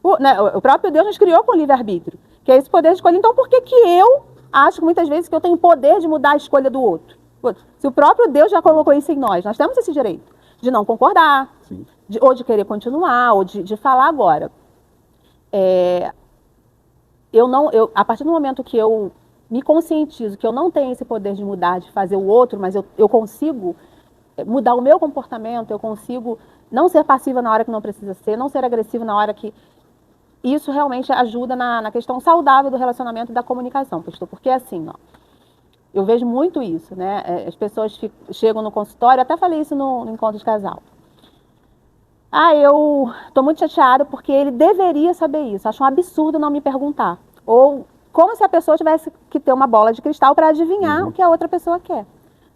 O próprio Deus nos criou com livre-arbítrio, que é esse poder de escolha. Então, por que eu acho que muitas vezes que eu tenho poder de mudar a escolha do outro? Se o próprio Deus já colocou isso em nós temos esse direito de não concordar, ou de querer continuar, ou de falar agora. A partir do momento que eu me conscientizo que eu não tenho esse poder de mudar, de fazer o outro, mas eu consigo mudar o meu comportamento, eu consigo não ser passiva na hora que não precisa ser, não ser agressiva na hora que... Isso realmente ajuda na questão saudável do relacionamento e da comunicação, pastor. Porque assim, eu vejo muito isso, né? As pessoas chegam no consultório, até falei isso no encontro de casal. Eu estou muito chateada porque ele deveria saber isso. Acho um absurdo não me perguntar. Ou como se a pessoa tivesse que ter uma bola de cristal para adivinhar o que a outra pessoa quer.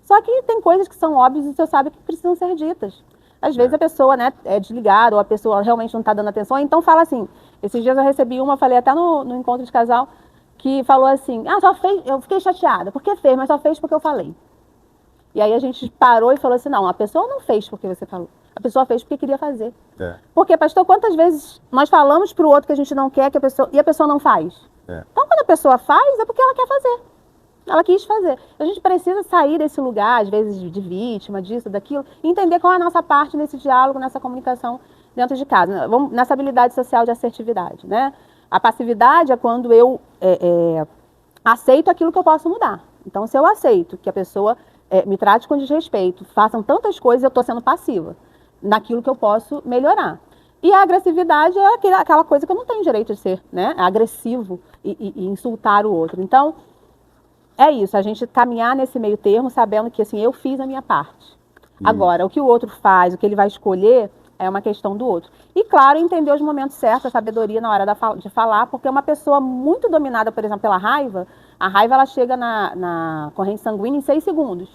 Só que tem coisas que são óbvias e você sabe que precisam ser ditas. Às vezes a pessoa, né, é desligada, ou a pessoa realmente não está dando atenção, então fala assim. Esses dias eu recebi falei até no encontro de casal, que falou assim, só fez, eu fiquei chateada, porque fez, mas só fez porque eu falei. E aí a gente parou e falou assim, não, a pessoa não fez porque você falou, a pessoa fez porque queria fazer. Porque, pastor, quantas vezes nós falamos para o outro que a gente não quer e a pessoa não faz? Então, quando a pessoa faz, é porque ela quer fazer. Ela quis fazer. A gente precisa sair desse lugar, às vezes, de vítima, disso, daquilo, e entender qual é a nossa parte nesse diálogo, nessa comunicação dentro de casa. Vamos nessa habilidade social de assertividade, né? A passividade é quando eu aceito aquilo que eu posso mudar. Então, se eu aceito que a pessoa me trate com desrespeito, façam tantas coisas, eu estou sendo passiva naquilo que eu posso melhorar. E a agressividade é aquela coisa que eu não tenho direito de ser, né? Agressivo e insultar o outro. Então, é isso, a gente caminhar nesse meio termo, sabendo que assim, eu fiz a minha parte. Agora, o que o outro faz, o que ele vai escolher, é uma questão do outro. E, claro, entender os momentos certos, a sabedoria na hora de falar, porque uma pessoa muito dominada, por exemplo, pela raiva, a raiva ela chega na corrente sanguínea em 6 segundos.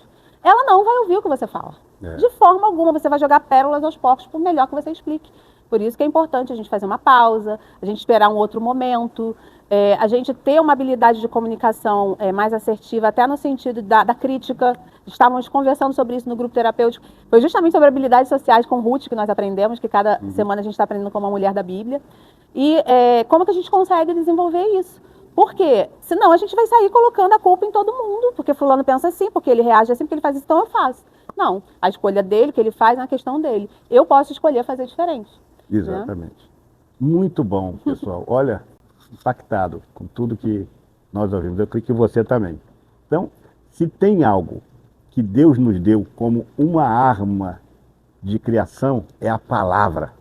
Ela não vai ouvir o que você fala. De forma alguma, você vai jogar pérolas aos porcos, por melhor que você explique. Por isso que é importante a gente fazer uma pausa, a gente esperar um outro momento, a gente ter uma habilidade de comunicação mais assertiva, até no sentido da crítica. Estávamos conversando sobre isso no grupo terapêutico. Foi justamente sobre habilidades sociais com Ruth que nós aprendemos, que cada semana a gente está aprendendo com uma mulher da Bíblia. E como que a gente consegue desenvolver isso? Por quê? Senão a gente vai sair colocando a culpa em todo mundo, porque fulano pensa assim, porque ele reage assim, porque ele faz isso, então eu faço. Não, a escolha dele, o que ele faz é uma questão dele. Eu posso escolher fazer diferente. Exatamente. Muito bom, pessoal. Olha, impactado com tudo que nós ouvimos. Eu creio que você também. Então, se tem algo que Deus nos deu como uma arma de criação, é a palavra.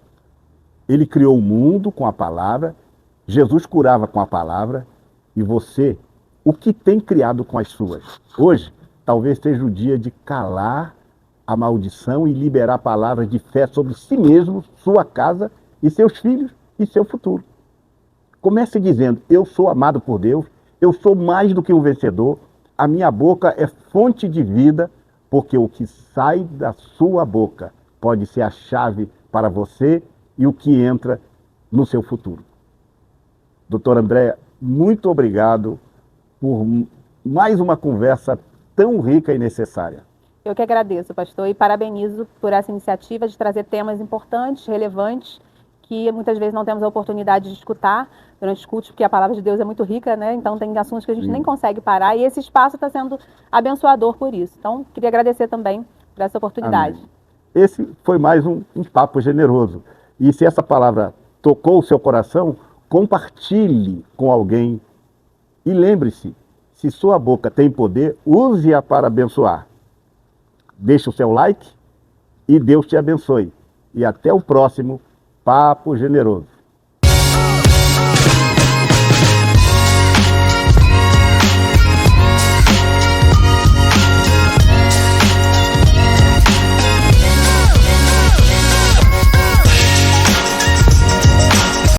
Ele criou o mundo com a palavra, Jesus curava com a palavra, e você, o que tem criado com as suas? Hoje, talvez seja o dia de calar a maldição e liberar palavras de fé sobre si mesmo, sua casa e seus filhos e seu futuro. Comece dizendo, eu sou amado por Deus, eu sou mais do que um vencedor, a minha boca é fonte de vida, porque o que sai da sua boca pode ser a chave para você e o que entra no seu futuro. Doutora Andréa, muito obrigado por mais uma conversa tão rica e necessária. Eu que agradeço, pastor, e parabenizo por essa iniciativa de trazer temas importantes, relevantes, que muitas vezes não temos a oportunidade de escutar durante os cultos, porque a palavra de Deus é muito rica, né? Então tem assuntos que a gente nem consegue parar, e esse espaço está sendo abençoador por isso. Então, queria agradecer também por essa oportunidade. Amém. Esse foi mais um papo generoso. E se essa palavra tocou o seu coração, compartilhe com alguém. E lembre-se, Se sua boca tem poder, use-a para abençoar. Deixe o seu like e Deus te abençoe. E até o próximo Papo Generoso.